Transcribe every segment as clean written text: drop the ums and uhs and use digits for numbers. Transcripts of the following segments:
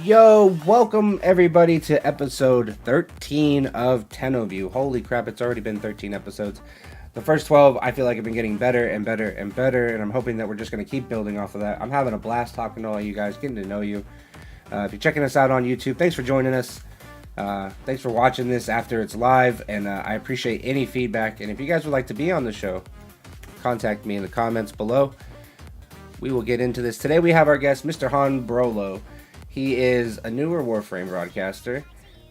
Yo, welcome everybody to episode 13 of TennoView. Holy crap, it's already been 13 episodes. The first 12, I feel like have been getting better and better and better, and I'm hoping that we're just going to keep building off of that. I'm having a blast talking to all you guys, getting to know you. If you're checking us out on YouTube, thanks for joining us. Thanks for watching this after it's live, and I appreciate any feedback. And if you guys would like to be on the show, contact me in the comments below. We will get into this. Today we have our guest, MrHanBrolo. He is a newer Warframe broadcaster,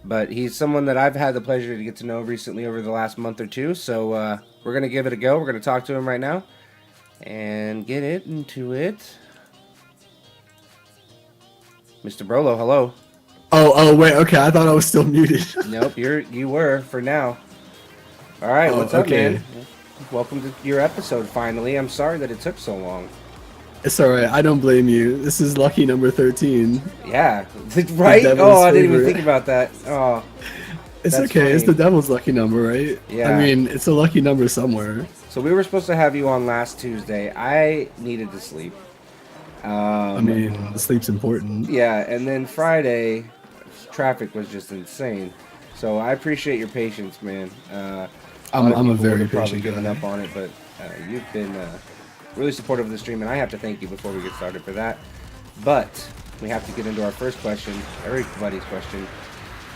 but he's someone that I've had the pleasure to get to know recently over the last month or two. So we're going to give it a go. We're going to talk to him right now and get into it. Mr. Brolo, hello. Oh, wait, okay, I thought I was still muted. Nope, you were for now. All right, what's up, man? Welcome to your episode, finally. I'm sorry that it took so long. It's alright, I don't blame you. This is lucky number 13. Yeah, right? Oh, I didn't even think about that. Oh, it's okay, funny. It's the devil's lucky number, right? Yeah. I mean, it's a lucky number somewhere. So we were supposed to have you on last Tuesday. I needed to sleep. I mean, sleep's important. Yeah, and then Friday, traffic was just insane. So I appreciate your patience, man. I'm a very patient probably given up on it, but you've been really supportive of the stream, and I have to thank you before we get started for that. But we have to get into our first question, everybody's question.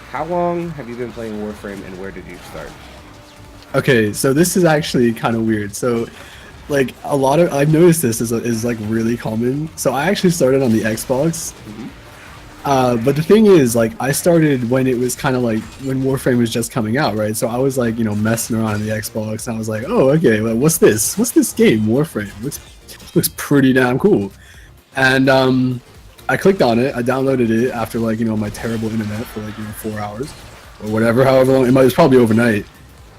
How long have you been playing Warframe, and where did you start? Okay, so this is actually kind of weird. So, like, I've noticed this is like really common. So I actually started on the Xbox. But the thing is, like, I started when it was kind of like when Warframe was just coming out, right? So I was like, messing around on the Xbox, and I was like, oh, okay, well, what's this? What's this game, Warframe? Looks pretty damn cool. And I clicked on it. I downloaded it after like my terrible internet for like 4 hours or whatever, however long. It was probably overnight.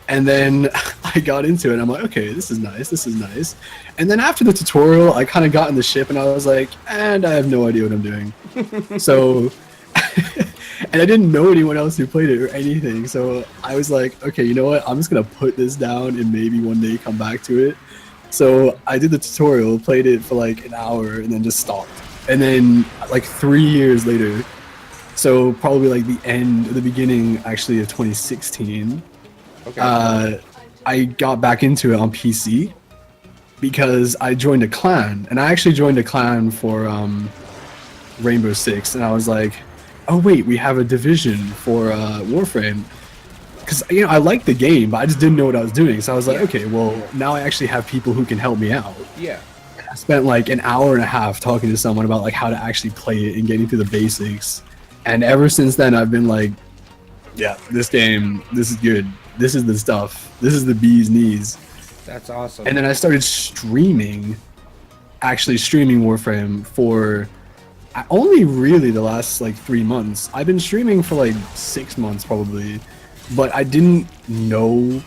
And then I got into it, and I'm like, okay, this is nice. And then after the tutorial, I kind of got in the ship, and I was like, and I have no idea what I'm doing. So, and I didn't know anyone else who played it or anything. So I was like, okay, you know what? I'm just going to put this down and maybe one day come back to it. So I did the tutorial, played it for like an hour, and then just stopped. And then like 3 years later, so probably like the beginning actually of 2016, okay. I got back into it on PC because I joined a clan, and I actually joined a clan for Rainbow Six, and I was like, oh wait, we have a division for Warframe, because I liked the game, but I just didn't know what I was doing. So I was like, okay, well now I actually have people who can help me out. Yeah. I spent like an hour and a half talking to someone about like how to actually play it and getting through the basics, and ever since then I've been like, yeah, this game, this is good. This is the stuff. This is the bee's knees. That's awesome. And then I started actually streaming Warframe for only really the last like 3 months. I've been streaming for like 6 months probably, but I didn't know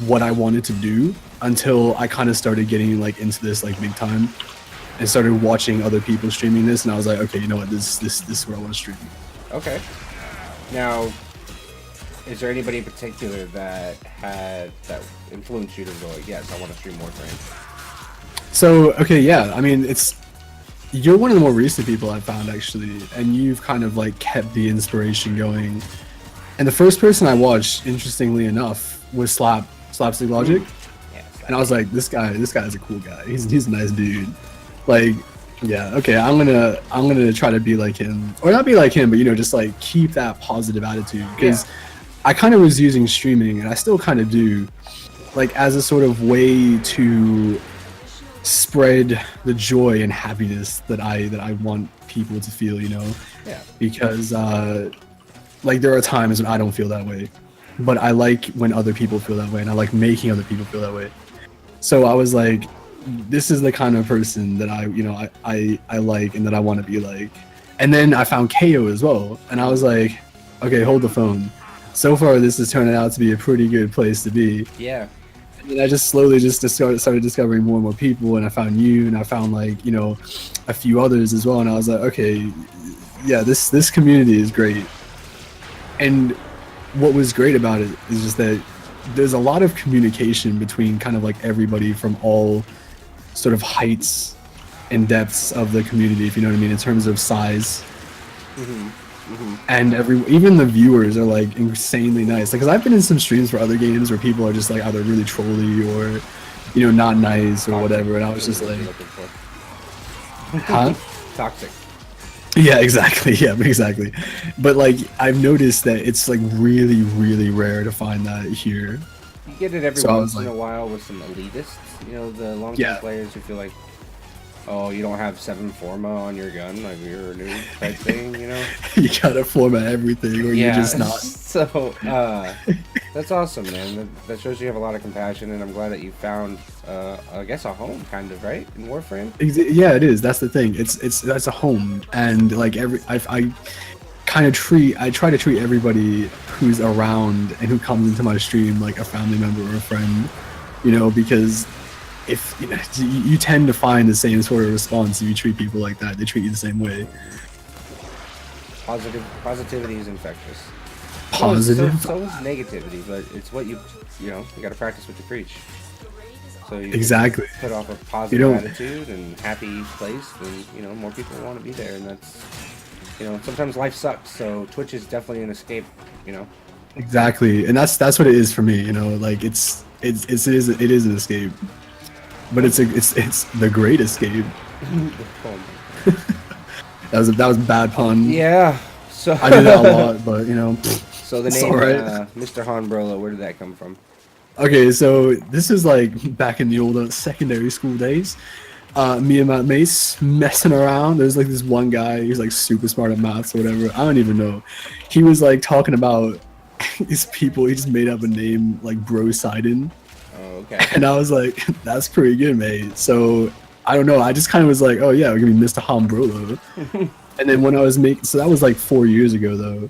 what I wanted to do until I kind of started getting like into this like big time and started watching other people streaming this, and I was like, okay, you know what, this is where I want to stream. Okay. Now, is there anybody in particular that influenced you to go like, yes, I want to stream Warframe? So, okay, yeah, I mean, you're one of the more recent people I've found actually, and you've kind of like kept the inspiration going. And the first person I watched, interestingly enough, was Slapstick Logic. Yeah, and I was like, this guy is a cool guy. He's a nice dude. Like, yeah, okay, I'm gonna try to be like him, or not be like him, but just like keep that positive attitude, because I kind of was using streaming, and I still kind of do, like as a sort of way to spread the joy and happiness that I want people to feel, Yeah. Because like there are times when I don't feel that way, but I like when other people feel that way, and I like making other people feel that way. So I was like, this is the kind of person that I like and that I want to be like. And then I found KO as well, and I was like, okay, hold the phone. So far, this is turning out to be a pretty good place to be. Yeah. And I just slowly started discovering more and more people, and I found you, and I found like a few others as well, and I was like, okay, yeah, this community is great. And what was great about it is just that there's a lot of communication between kind of like everybody from all sort of heights and depths of the community, if you know what I mean, in terms of size. Mm-hmm. and even the viewers are like insanely nice. Because I've been in some streams for other games where people are just like either really trolly or, you know, not nice or whatever, and I was just like, huh? Toxic. Yeah, exactly. Yeah, exactly. But like, I've noticed that it's like really, really rare to find that here. You get it every once in a while with some elitists, you know, the long-term players who feel like, oh, you don't have 7 Forma on your gun, like you're a noob type thing, you know? You gotta format everything, or you're just not. So, that's awesome, man. That shows you have a lot of compassion, and I'm glad that you found, I guess, a home, kind of, right? In Warframe? Yeah, it is. That's the thing. That's a home, and like I try to treat everybody who's around and who comes into my stream like a family member or a friend, you know, because if you know, you tend to find the same sort of response if you treat people like that. They treat you the same way. Positivity is infectious. Positive. So is negativity, but it's what you know. You got to practice what you preach. So you exactly put off a positive attitude and happy place, then you know more people want to be there, and that's, you know, sometimes life sucks. So Twitch is definitely an escape, you know. Exactly, and that's what it is for me. You know, like it is an escape, but it's the great escape. That was a bad pun. Yeah. So I do that a lot, but you know. So the name MrHanBrolo, where did that come from? Okay, so this is like back in the old secondary school days. Me and my mates messing around. There's like this one guy, he's like super smart at maths or whatever. I don't even know. He was like talking about these people. He just made up a name like Bro Sidon. Oh, okay. And I was like, that's pretty good, mate. So I don't know. I just kind of was like, oh yeah, we're gonna be MrHanBrolo. And then when I was making, so that was like 4 years ago though.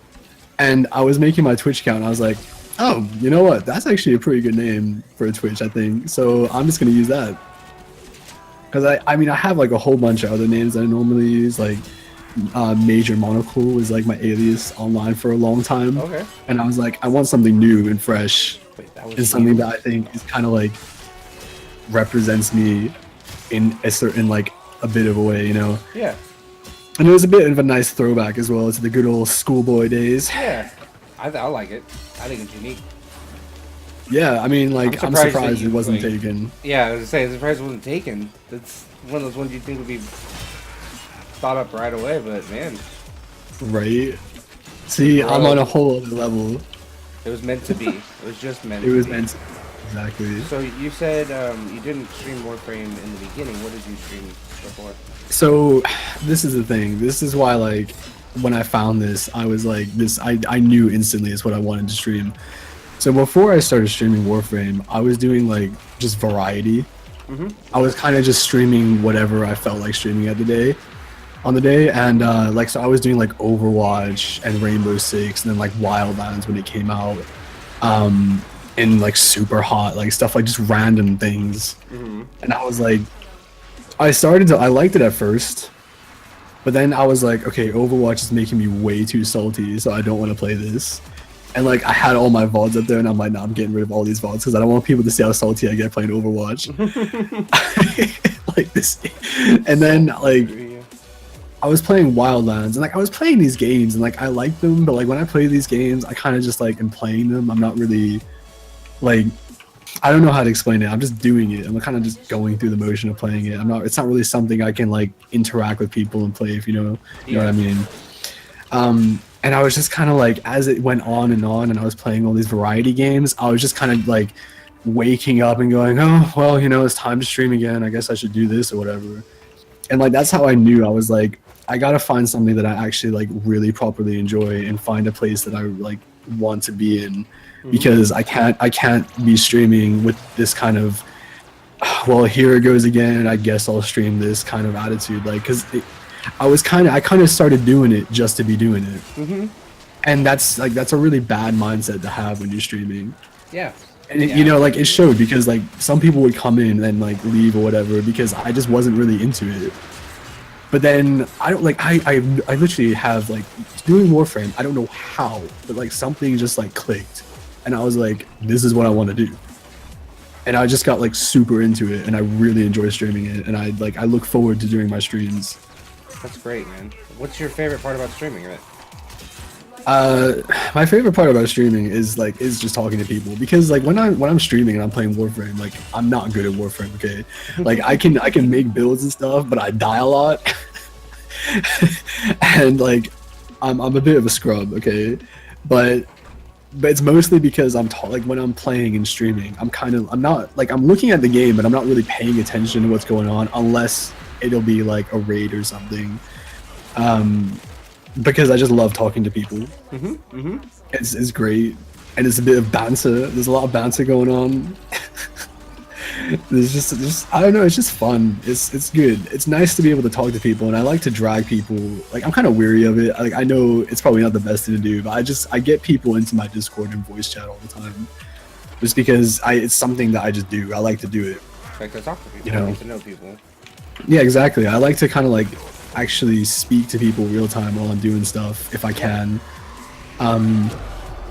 And I was making my Twitch account. And I was like, oh, you know what? That's actually a pretty good name for a Twitch, I think. So I'm just gonna use that. Because I mean, I have like a whole bunch of other names that I normally use. Like Major Monocle was like my alias online for a long time. Okay. And I was like, I want something new and fresh. And something that I think is kind of like represents me in a certain like a bit of a way, you know? Yeah. And it was a bit of a nice throwback as well to the good old schoolboy days. Yeah, I like it. I think it's unique. Yeah, I mean, like, I'm surprised it wasn't taken. Yeah, I was gonna say, I'm surprised it wasn't taken. That's one of those ones you'd think would be thought up right away, but man. Right? See, I'm on a whole other level. It was meant to be. It was just meant to be. It was meant to be. Exactly. So you said you didn't stream Warframe in the beginning. What did you stream before? So, this is the thing. This is why, like, when I found this, I was like, I knew instantly it's what I wanted to stream. So before I started streaming Warframe, I was doing, like, just variety. I was kind of just streaming whatever I felt like streaming on the day, and, like, so I was doing, like, Overwatch and Rainbow Six, and then, like, Wildlands when it came out, and, like, Super Hot, like, stuff like just random things. And I was like, I liked it at first, but then I was like, okay, Overwatch is making me way too salty, so I don't want to play this. And like, I had all my VODs up there, and I'm like, nah, I'm getting rid of all these VODs because I don't want people to see how salty I get playing Overwatch. Like this, and then like, I was playing Wildlands, and like I was playing these games, and like I like them, but like when I play these games, I kind of just like am playing them. I'm not really like. I don't know how to explain it. I'm just doing it. I'm kind of just going through the motion of playing it. It's not really something I can like interact with people and play, if you know what I mean. And I was just kind of like, as it went on, and I was playing all these variety games, I was just kind of like waking up and going, oh, well, you know, it's time to stream again. I guess I should do this or whatever. And like, that's how I knew. I was like, I got to find something that I actually like really properly enjoy and find a place that I like want to be in. Because I can't be streaming with this kind of, well, here it goes again, I guess I'll stream this kind of attitude. Like, because I kind of started doing it just to be doing it. And that's a really bad mindset to have when you're streaming. Yeah. And you know, like, it showed, because like some people would come in and like leave or whatever because I just wasn't really into it. But then I don't like, I literally have like doing Warframe, I don't know how, but like something just like clicked. And I was like, this is what I want to do. And I just got like super into it, and I really enjoy streaming it, and I look forward to doing my streams. That's great, man. What's your favorite part about streaming it? My favorite part about streaming is just talking to people, because like when I'm streaming and I'm playing Warframe, like I'm not good at Warframe, okay? Like I can make builds and stuff, but I die a lot. And like I'm a bit of a scrub, okay? But it's mostly because like when I'm playing and streaming, I'm not like, I'm looking at the game, but I'm not really paying attention to what's going on unless it'll be like a raid or something. Because I just love talking to people. It's great, and it's a bit of banter. There's a lot of banter going on. There's just I don't know. It's just fun. It's good. It's nice to be able to talk to people, and I like to drag people. Like I'm kind of weary of it. Like I know it's probably not the best thing to do, but I get people into my Discord and voice chat all the time, just because it's something that I just do. I like to do it. Like to talk to people, You know? get to know people. Yeah, exactly. I like to kind of like actually speak to people real time while I'm doing stuff if I can.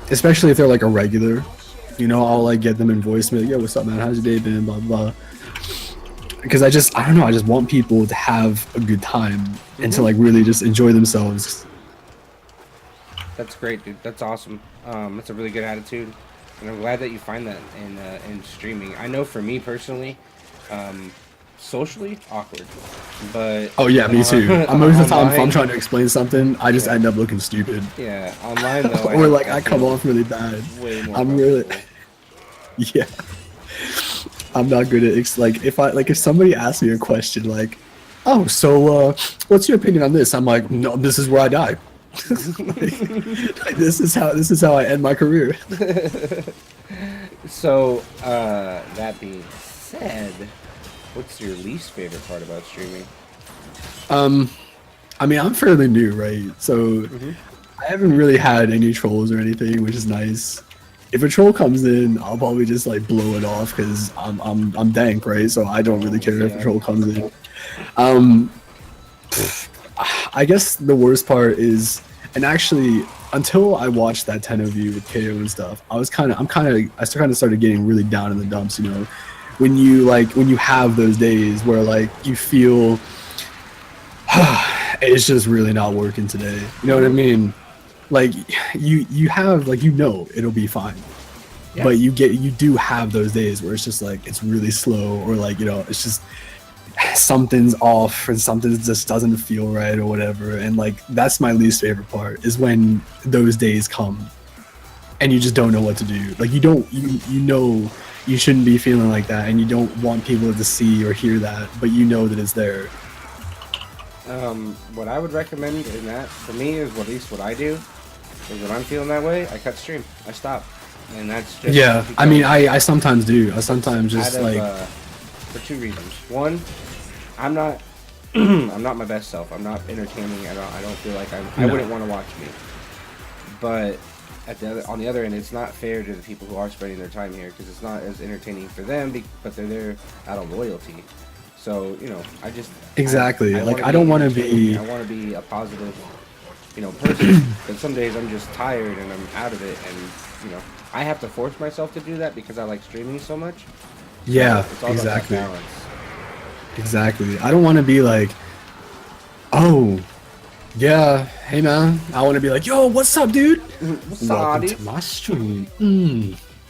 Especially if they're like a regular. You know, I'll like get them in voice, like, yo, what's up, man? How's your day been? Blah blah. Because I don't know. I just want people to have a good time and to like really just enjoy themselves. That's great, dude. That's awesome. That's a really good attitude, and I'm glad that you find that in streaming. I know for me personally, socially awkward, but Oh yeah, me too. Most of the time, if I'm online- trying to explain something, I just Yeah. end up looking stupid, Yeah, online though, or like I come feel off really bad. way more I'm really, comfortable. yeah. I'm not good at like if somebody asks me a question like, oh, so what's your opinion on this? I'm like, no, this is where I die. like this is how I end my career. So, that being said, what's your least favorite part about streaming? I mean, I'm fairly new, right? So I haven't really had any trolls or anything, which is nice. If a troll comes in, I'll probably just like blow it off because I'm dank, right? So I don't really care if a troll comes in. I guess the worst part is, and actually, until I watched that TennoView with KO and stuff, I kind of started getting really down in the dumps. You know, when you have those days where like you feel it's just really not working today. You know what I mean? Like you have like, you know, it'll be fine. Yeah. But you do have those days where it's just like it's really slow, or like, you know, it's just something's off and something just doesn't feel right or whatever. And like that's my least favorite part, is when those days come and you just don't know what to do. Like you know you shouldn't be feeling like that, and you don't want people to see or hear that, but you know that it's there. What I would recommend in that, for me, is at least what I do, is when I'm feeling that way, I cut stream. I stop. And that's just... Yeah, I mean, I sometimes do. I sometimes just out of, like... for two reasons. One, I'm not I'm not my best self. I'm not entertaining. I don't feel like I wouldn't want to watch me. But on the other end, it's not fair to the people who are spending their time here, because it's not as entertaining for them, but they're there out of loyalty. So, you know, I just... Exactly. I don't want to be... I want to be a positive, you know, person. But some days I'm just tired and I'm out of it, and, you know, I have to force myself to do that because I like streaming so much. Yeah, It's all about that exactly. balance. Exactly. I don't want to be like, oh, yeah, hey man. I want to be like, yo, what's up, dude? What's up, Welcome dude? to my stream.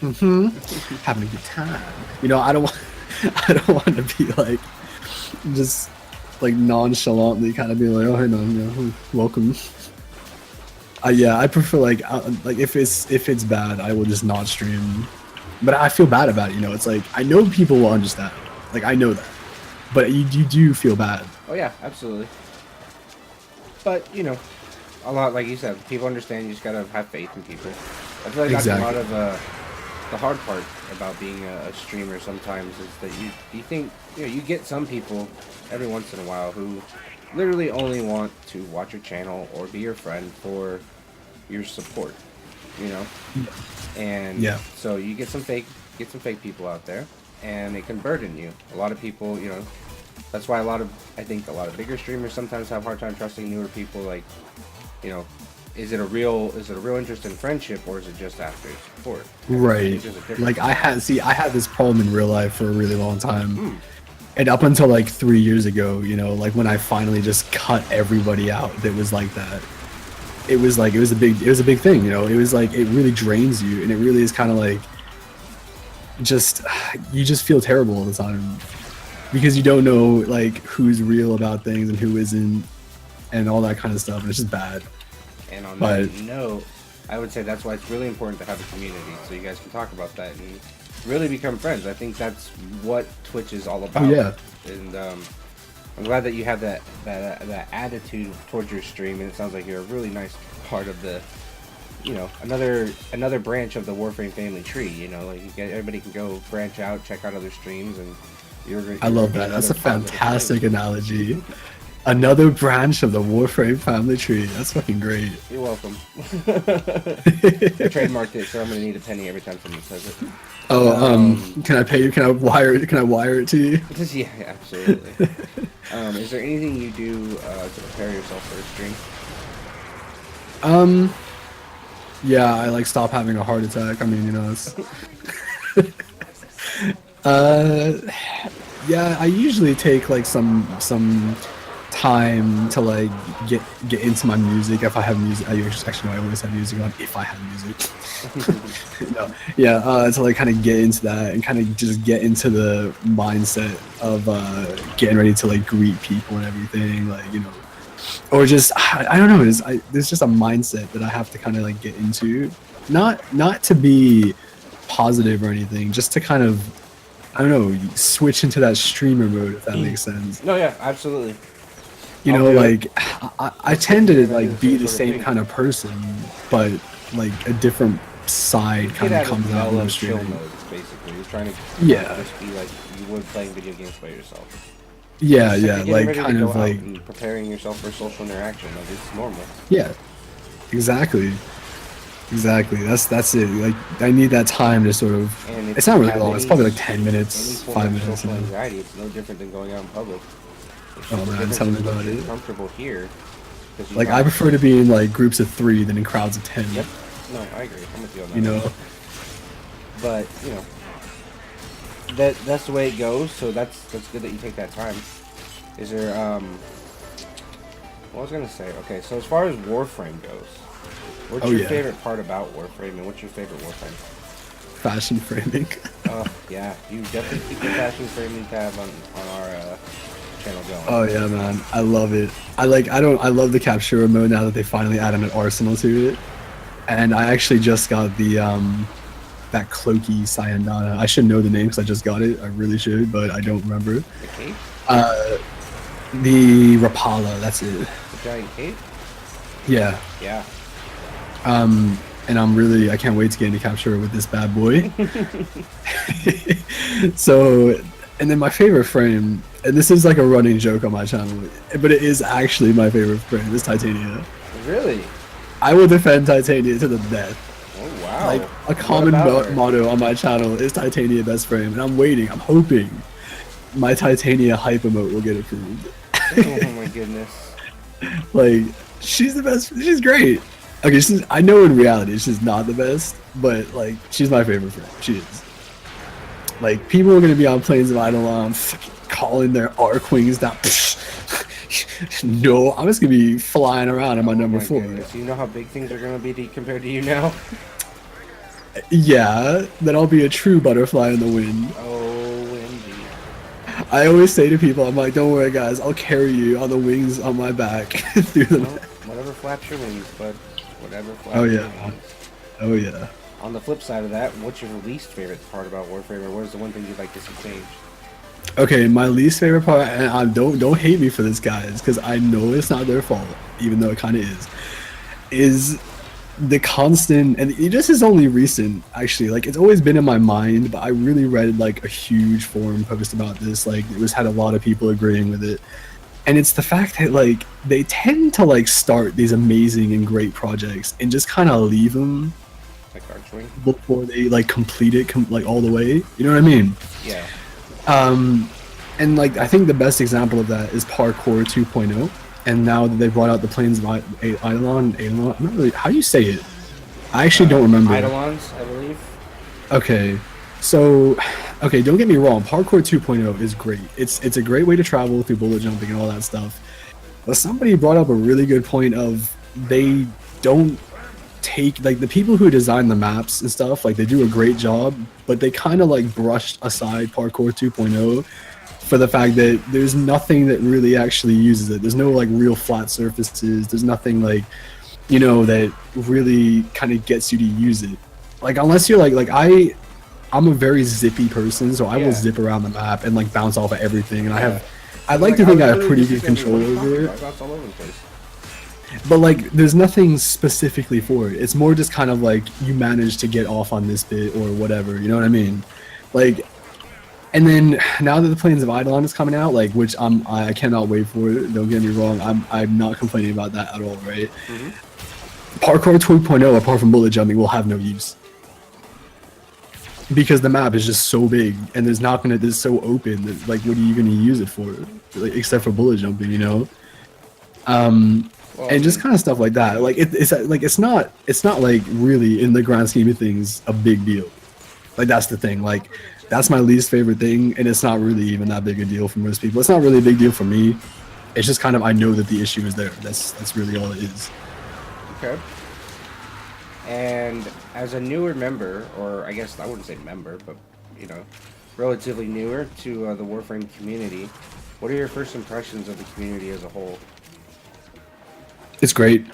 Having a good time. You know, I don't want to be like, just like nonchalantly kind of be like, oh, hey man, yeah, welcome. Yeah, I prefer like if it's bad, I will just not stream. But I feel bad about it, you know. It's like, I know people will understand. Like, I know that. But you do feel bad. Oh yeah, absolutely. But, you know, a lot, like you said, people understand. You just gotta have faith in people. I feel like that's a lot of the hard part about being a streamer sometimes, is that you think, you know, you get some people every once in a while who literally only want to watch your channel or be your friend for your support, you know? And Yeah. so you get some fake people out there, and it can burden you. A lot of people, you know, that's why I think a lot of bigger streamers sometimes have a hard time trusting newer people. Like, you know, is it a real interest in friendship, or is it just after support? Right. Like I had this problem in real life for a really long time. And up until like 3 years ago, you know, like when I finally just cut everybody out that was like that. it was a big thing, you know. It was like, it really drains you, and it really is kind of like, just, you just feel terrible all the time because you don't know like who's real about things and who isn't, and all that kind of stuff, and it's just bad. And on that note, I would say that's why it's really important to have a community, so you guys can talk about that and really become friends. I think that's what Twitch is all about. Oh, yeah. And I'm glad that you have that attitude towards your stream, and it sounds like you're a really nice part of the, you know, another branch of the Warframe family tree. You know, like everybody can go branch out, check out other streams, and I love that. That's a fantastic analogy. Another branch of the Warframe family tree. That's fucking great. You're welcome. I trademarked it, so I'm gonna need a penny every time someone says it. Oh, can I pay you? Can I wire it to you? Yeah, absolutely. Is there anything you do to prepare yourself for a stream? Yeah, I like stop having a heart attack. I mean, you know, it's yeah, I usually take like some time to like get into my music if I have music. I always have music on if I have music. No, yeah, to like kind of get into that and kind of just get into the mindset of getting ready to like greet people and everything, like, you know, or just I don't know. There's just a mindset that I have to kind of like get into, not to be positive or anything, just to kind of, I don't know, switch into that streamer mode, if that makes sense. No, yeah, absolutely. You know, like I tend to like be the same kind of person, but like a different side kind of comes out in the stream. Basically, you're trying to just be like you would playing video games by yourself. Yeah, like kind of like and preparing yourself for social interaction. Like it's normal. Yeah, exactly. That's it. Like I need that time to sort of. It's not really long. It's probably like 10 minutes, 5 minutes. Social anxiety. It's no different than going out in public. Oh man, tell me about it. Comfortable here. Like I prefer to be in like groups of 3 than in crowds of 10. Yep. No, I agree. I'm with you on that. You know. But you know, that's the way it goes. So that's good that you take that time. Is there what was I gonna say? Okay, so as far as Warframe goes, what's your favorite part about Warframe, and what's your favorite Warframe? Fashion framing. Oh yeah, you definitely keep the fashion framing tab on our channel going. Oh yeah, man, I love it. I love the capture mode now that they finally added an arsenal to it. And I actually just got the that cloaky Sayandana. I should know the name because I just got it. I really should, but I don't remember. The cape? The Rapala, that's it. The giant cape? Yeah. Yeah. And I can't wait to get into capture with this bad boy. So, and then my favorite frame, and this is like a running joke on my channel, but it is actually my favorite frame, is Titania. Really? I will defend Titania to the death. Oh wow. Like a common motto on my channel is Titania best frame, and I'm hoping my Titania hype emote will get approved. Oh my goodness. Like, she's the best. She's great. Okay, I know in reality she's not the best, but like she's my favorite frame. She is. Like, people are gonna be on Plains of Eidolon calling their arc wings down. No, I'm just gonna be flying around on my number 4. Goodness. You know how big things are gonna be compared to you now? Yeah, then I'll be a true butterfly in the wind. OMG. I always say to people, I'm like, don't worry guys, I'll carry you on the wings on my back through the night. Whatever flaps your wings, bud. Whatever flaps your wings. Oh yeah. On the flip side of that, what's your least favorite part about Warframe, or what is the one thing you'd like to see changed? Okay, my least favorite part, and don't hate me for this, guys, because I know it's not their fault, even though it kind of is the constant, and this is only recent, actually. Like, it's always been in my mind, but I really read like a huge forum post about this. Like, had a lot of people agreeing with it, and it's the fact that like they tend to like start these amazing and great projects and just kind of leave them like Archwing before they like complete it like all the way. You know what I mean? Yeah. And like I think the best example of that is Parkour 2.0, and now that they brought out the Plains of Eidolon, I'm not really, how do you say it? I actually don't remember. Eidolons, I believe. Okay, so don't get me wrong, Parkour 2.0 is great. It's a great way to travel through bullet jumping and all that stuff. But somebody brought up a really good point of they don't take like the people who design the maps and stuff, like they do a great job, but they kind of like brushed aside Parkour 2.0 for the fact that there's nothing that really actually uses it. There's no like real flat surfaces. There's nothing like, you know, that really kind of gets you to use it. Like unless you're like I'm a very zippy person, so I will zip around the map and like bounce off of everything, and I like to think I have pretty good control over it. All over the place. But like, there's nothing specifically for it. It's more just kind of like you manage to get off on this bit or whatever. You know what I mean? Like, and then now that the Plains of Eidolon is coming out, like, which I cannot wait for it. Don't get me wrong. I'm not complaining about that at all, right? Parkour 2.0, apart from bullet jumping, will have no use because the map is just so big and there's not gonna. It's so open that like, what are you gonna use it for? Like, except for bullet jumping, you know? And just kind of stuff like that. Like it's not like really in the grand scheme of things a big deal. Like that's the thing. Like that's my least favorite thing, and it's not really even that big a deal for most people. It's not really a big deal for me. It's just kind of I know that the issue is there. That's really all it is. Okay. And as a newer member, or I guess I wouldn't say member, but you know, relatively newer to the Warframe community, what are your first impressions of the community as a whole? It's great.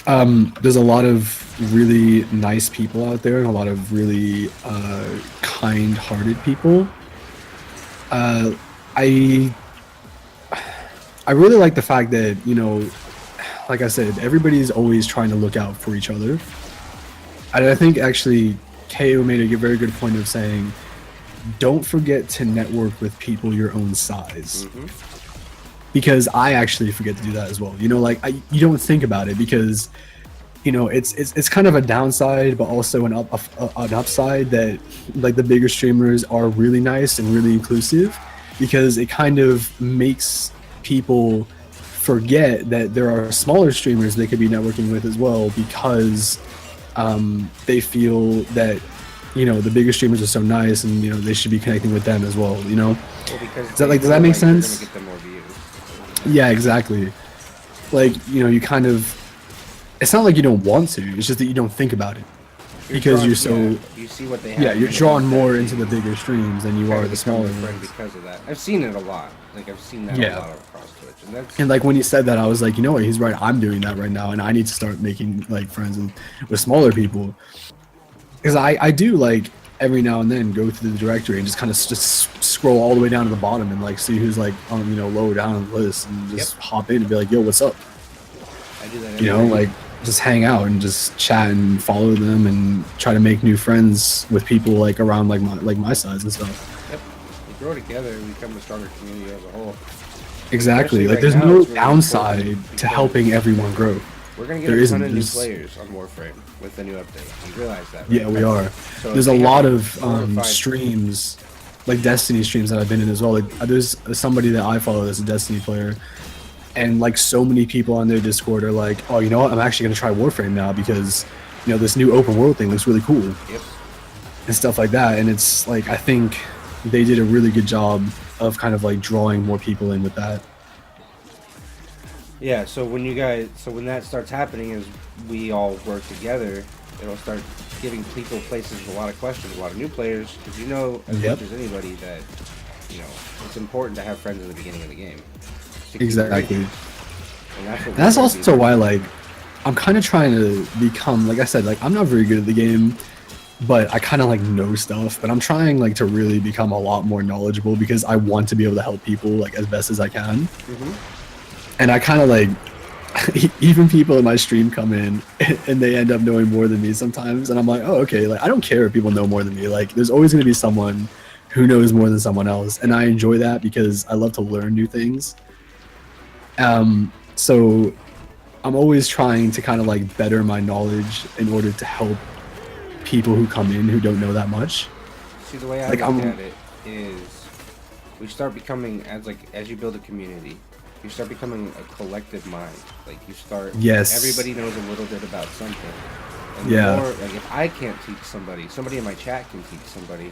There's a lot of really nice people out there and a lot of really kind-hearted people. I really like the fact that, you know, like I said, everybody's always trying to look out for each other. And I think actually KO made a very good point of saying, don't forget to network with people your own size. Because I actually forget to do that as well. You know, like you don't think about it because, you know, it's kind of a downside, but also an upside that like the bigger streamers are really nice and really inclusive, because it kind of makes people forget that there are smaller streamers they could be networking with as well, because they feel that, you know, the bigger streamers are so nice and, you know, they should be connecting with them as well, you know? Well, because does that make sense? Get them more views. Yeah, exactly. Like, you know, you kind of, it's not like you don't want to, it's just that you don't think about it. Because you're so, you see what they have. yeah, you're drawn more into the bigger streams than you are the smaller ones. Because of that. I've seen it a lot. Like, I've seen that a lot across Twitch. And like when you said that, I was like, you know what, he's right, I'm doing that right now, and I need to start making like friends with smaller people. Because I do like every now and then go through the directory and just kind of just scroll all the way down to the bottom and like see who's like on, you know, lower down on the list, and just hop in and be like, yo, what's up? I do that. You know, like just hang out and just chat and follow them and try to make new friends with people like around like my size and stuff. Yep. We grow together and become a stronger community as a whole. Exactly. Like, there's no downside to helping everyone grow. We're gonna get a ton of new players on Warframe with the new update. You realize that, right? Yeah, we are. So there's a lot of streams, like Destiny streams that I've been in as well. Like, there's somebody that I follow that's a Destiny player, and like so many people on their Discord are like, oh, you know what? I'm actually gonna try Warframe now because, you know, this new open world thing looks really cool. Yep. And stuff like that. And it's like, I think they did a really good job of kind of like drawing more people in with that. Yeah, so when when that starts happening, is we all work together, it'll start giving people places with a lot of questions, a lot of new players, because you know as much as anybody that, you know, it's important to have friends in the beginning of the game. Exactly. And that's also why, like, I'm kind of trying to become, like I said, like, I'm not very good at the game, but I kind of like know stuff, but I'm trying like to really become a lot more knowledgeable because I want to be able to help people like as best as I can. And I kind of like, even people in my stream come in and they end up knowing more than me sometimes, and I'm like, oh, okay, like I don't care if people know more than me. Like, there's always going to be someone who knows more than someone else, and I enjoy that because I love to learn new things. So I'm always trying to kind of like better my knowledge in order to help people who come in who don't know that much. See, the way I look at it is, we start becoming, as you build a community, you start becoming a collective mind. Like, you start, everybody knows a little bit about something. And the more, like, if I can't teach somebody in my chat can teach somebody,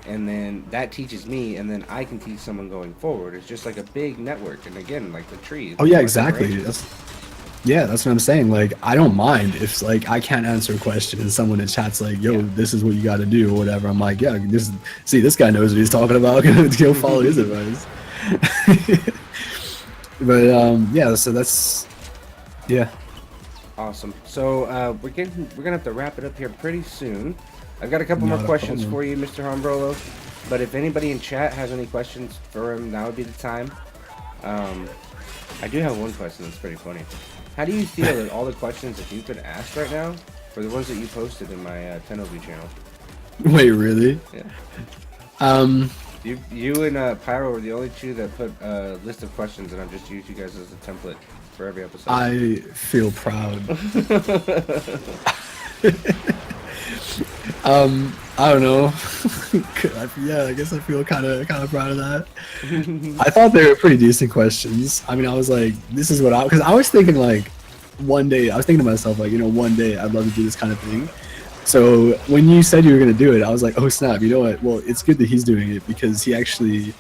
and then that teaches me, and then I can teach someone going forward. It's just like a big network, and again, like the tree. Oh yeah, exactly. Yeah, that's what I'm saying. Like, I don't mind if like I can't answer a question and someone in chat's like, "Yo, this is what you got to do" or whatever. I'm like, "Yeah, this guy knows what he's talking about. Go follow his advice." But yeah, so that's yeah. Awesome. So we're gonna have to wrap it up here pretty soon. I've got a couple more Not a questions problem. for you, MrHanBrolo. But if anybody in chat has any questions for him, now would be the time. I do have one question that's pretty funny. How do you feel that all the questions that you've been asked right now for the ones that you posted in my TennoView channel? Wait, really? Yeah. Um, You and Pyro were the only two that put a list of questions, and I've just used you guys as a template for every episode. I feel proud. I don't know. Yeah, I guess I feel kind of proud of that. I thought they were pretty decent questions. I mean, I was like, this is what because I was thinking like, one day, I was thinking to myself like, one day I'd love to do this kind of thing. So when you said you were gonna do it, I was like, oh snap! You know what? Well, it's good that he's doing it because he actually,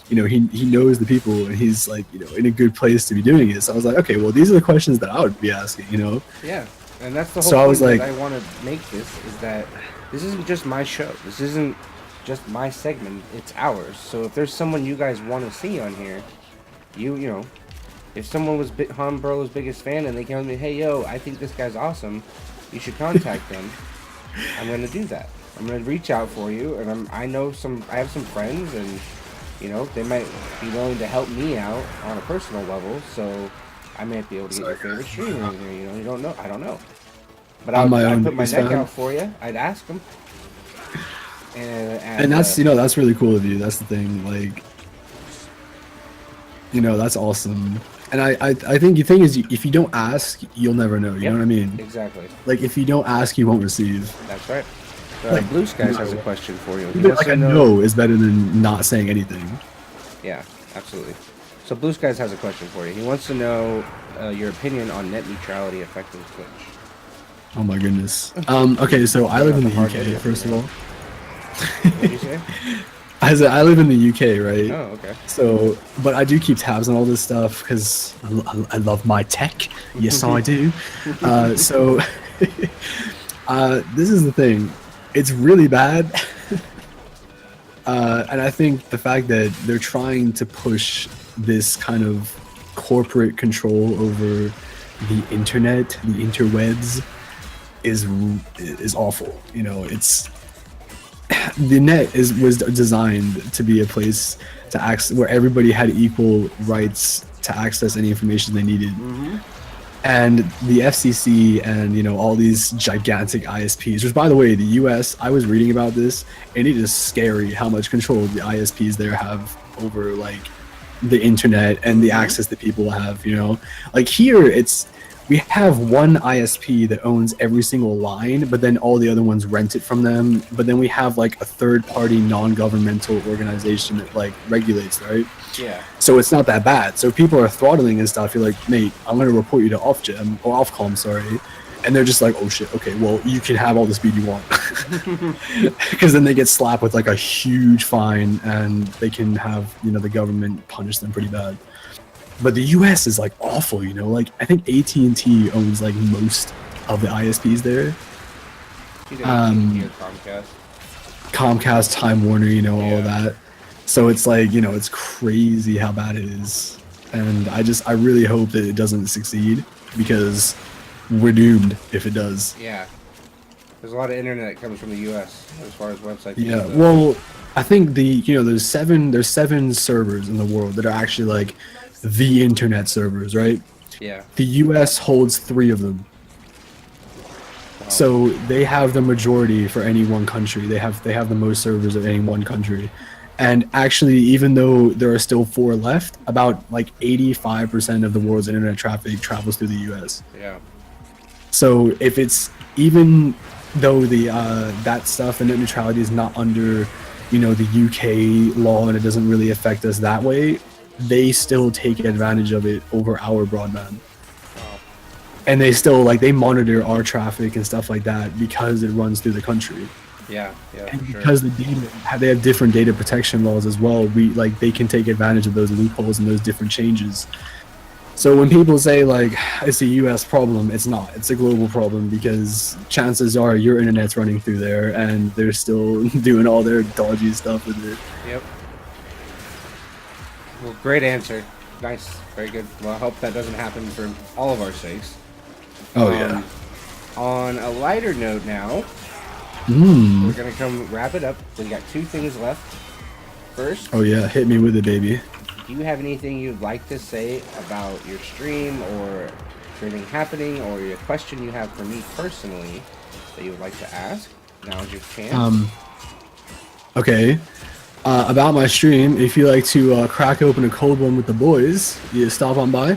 he knows the people and he's like, in a good place to be doing it. So I was like, okay, well, these are the questions that I would be asking. Yeah, and that's the whole So I point was that like- I want to make this, is that this isn't just my show. This isn't just my segment. It's ours. So if there's someone you guys want to see on here, if someone was HanBrolo's biggest fan and they tell me, hey, yo, I think this guy's awesome, you should contact them. I'm going to do that. I'm going to reach out for you, and I have some friends, and they might be willing to help me out on a personal level, so I might be able to get your favorite streamer in here. You don't know. I don't know. But I'm my I'd own put my biggest neck fan. out for you. I'd ask them. And that's that's really cool of you. That's the thing. Like, that's awesome. And I think the thing is, if you don't ask, you'll never know. You know what I mean? Exactly. Like, if you don't ask, you won't receive. That's right. Like, Blue Skies has a question for you. He Even wants like to a no is better than not saying anything. Yeah, absolutely. So Blue Skies has a question for you. He wants to know your opinion on net neutrality affecting Twitch. Oh my goodness. Okay, so I live in the UK, first of all. What did you say? I live in the UK, right? Oh, okay. So, but I do keep tabs on all this stuff because I love my tech. Yes, I do. So, this is the thing. It's really bad. And I think the fact that they're trying to push this kind of corporate control over the internet, the interwebs, is awful. It's the net was designed to be a place to access where everybody had equal rights to access any information they needed. And the FCC and all these gigantic ISPs, which by the way, the US, I was reading about this, and it is scary how much control the ISPs there have over like the internet and the access that people have. Like here, we have one ISP that owns every single line, but then all the other ones rent it from them. But then we have like a third-party non-governmental organization that like regulates, right? Yeah. So it's not that bad. So people are throttling and stuff. You're like, mate, I'm gonna report you to Ofcom, sorry. And they're just like, oh shit, okay, well you can have all the speed you want, because then they get slapped with like a huge fine, and they can have the government punish them pretty bad. But the US is like awful, like I think AT&T owns like most of the ISPs there. Comcast, Time Warner, all of that. So it's like, it's crazy how bad it is. And I really hope that it doesn't succeed, because we're doomed if it does. Yeah. There's a lot of internet that comes from the US as far as websites. Yeah, well, I think there's seven servers in the world that are actually like the internet servers, right? Yeah. The US holds 3 of them. Wow. So they have the majority for any one country. They have the most servers of any one country. And actually, even though there are still 4 left, about like 85% of the world's internet traffic travels through the US. Yeah. So if it's, even though the that stuff, the net neutrality is not under the UK law, and it doesn't really affect us that way, they still take advantage of it over our broadband. Wow. And they still they monitor our traffic and stuff like that because it runs through the country. Yeah, And for because sure. the data, they have different data protection laws as well. They can take advantage of those loopholes and those different changes. So when people say like it's a US problem, it's not. It's a global problem because chances are your internet's running through there and they're still doing all their dodgy stuff with it. Yep. Well, great answer. Nice. Very good. Well, I hope that doesn't happen for all of our sakes. Oh yeah. On a lighter note now, Mm. we're going to come wrap it up. We got 2 things left. First, Oh yeah, hit me with it, baby. do you have anything you'd like to say about your stream or anything happening or a question you have for me personally that you would like to ask? Now's your chance. Okay. About my stream, if you like to crack open a cold one with the boys, you stop on by.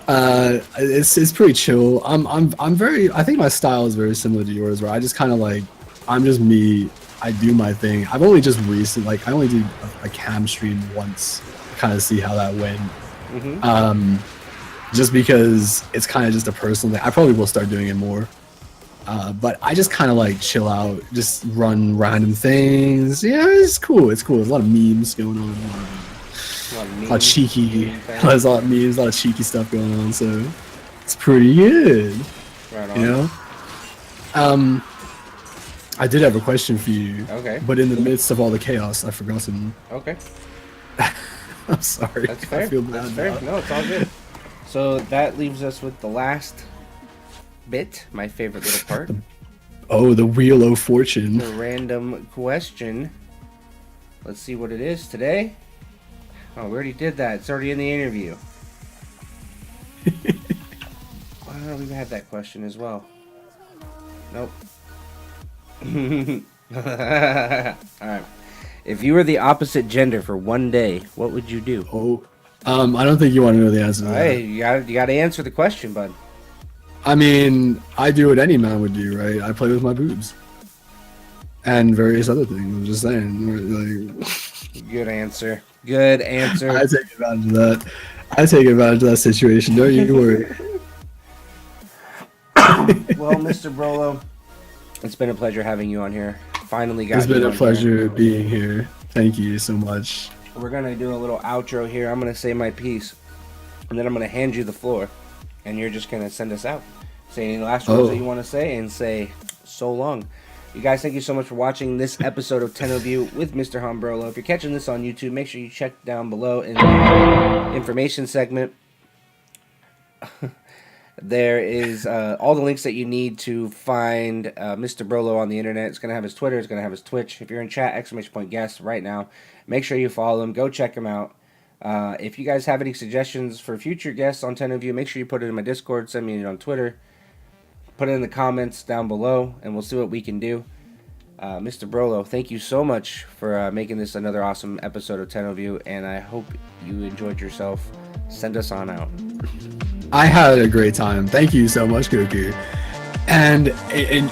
It's pretty chill. I think my style is very similar to yours, where I just kind of like, I'm just me. I do my thing. I've only just recently, like, I only did a cam stream once, kind of see how that went. Just because it's kind of just a personal thing. I probably will start doing it more. But I just kind of like chill out, just run random things. Yeah, it's cool. It's cool. There's a lot of memes going on. A lot of cheeky. There's a lot of memes, a lot of cheeky stuff going on. So it's pretty good. Right on. You know. I did have a question for you. Okay. But in the midst of all the chaos, I've forgotten. Okay. I'm sorry. That's fair. I feel bad. That's fair. No, it's all good. So that leaves us with the last bit, my favorite little part. Oh, the Wheel of Fortune. The random question. Let's see what it is today. Oh, we already did that. It's already in the interview. Well, we've had that question as well. Nope. Alright. If you were the opposite gender for one day, what would you do? Oh. I don't think you want to know the answer to that. Hey, you gotta answer the question, bud. I mean, I do what any man would do, right? I play with my boobs. And various other things. I'm just saying. Like, Good answer. Good answer. I take advantage of that. I take advantage of that situation. Don't you worry. Well, Mr. Brolo, it's been a pleasure having you on here. Finally got It's been you a on pleasure here. being here. Thank you so much. We're gonna do a little outro here. I'm gonna say my piece, and then I'm gonna hand you the floor, and you're just gonna send us out. Say any last words that you want to say, and say so long. You guys, thank you so much for watching this episode of TennoView with MrHanBrolo. If you're catching this on YouTube, make sure you check down below in the information segment. There is all the links that you need to find Mr. Brolo on the internet. It's going to have his Twitter. It's going to have his Twitch. If you're in chat, !guest right now. Make sure you follow him. Go check him out. If you guys have any suggestions for future guests on TennoView, make sure you put it in my Discord. Send me it on Twitter. Put it in the comments down below, and we'll see what we can do. Mr. Brolo, thank you so much for making this another awesome episode of TennoView, and I hope you enjoyed yourself. Send us on out. I had a great time. Thank you so much, Goku. And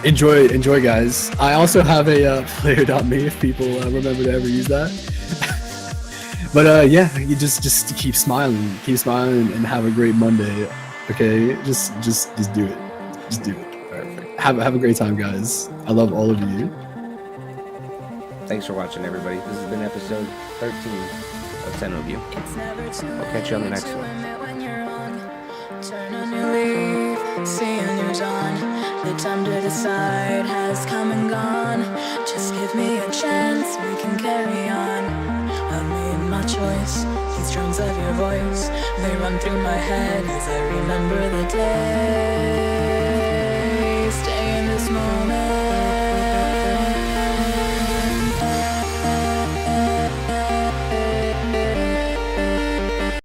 enjoy, guys. I also have a player.me if people remember to ever use that. But yeah, you just keep smiling, and have a great Monday. Okay, just do it. Just do it. Perfect. Have a great time, guys. I love all of you. Thanks for watching, everybody. This has been episode 13 of TennoView. I'll catch you on the next one. Turn a new leaf, see a new dawn. The time to decide has come and gone. Just give me a chance, we can carry on. I made my choice, these drums of your voice, they run through my head as I remember the day.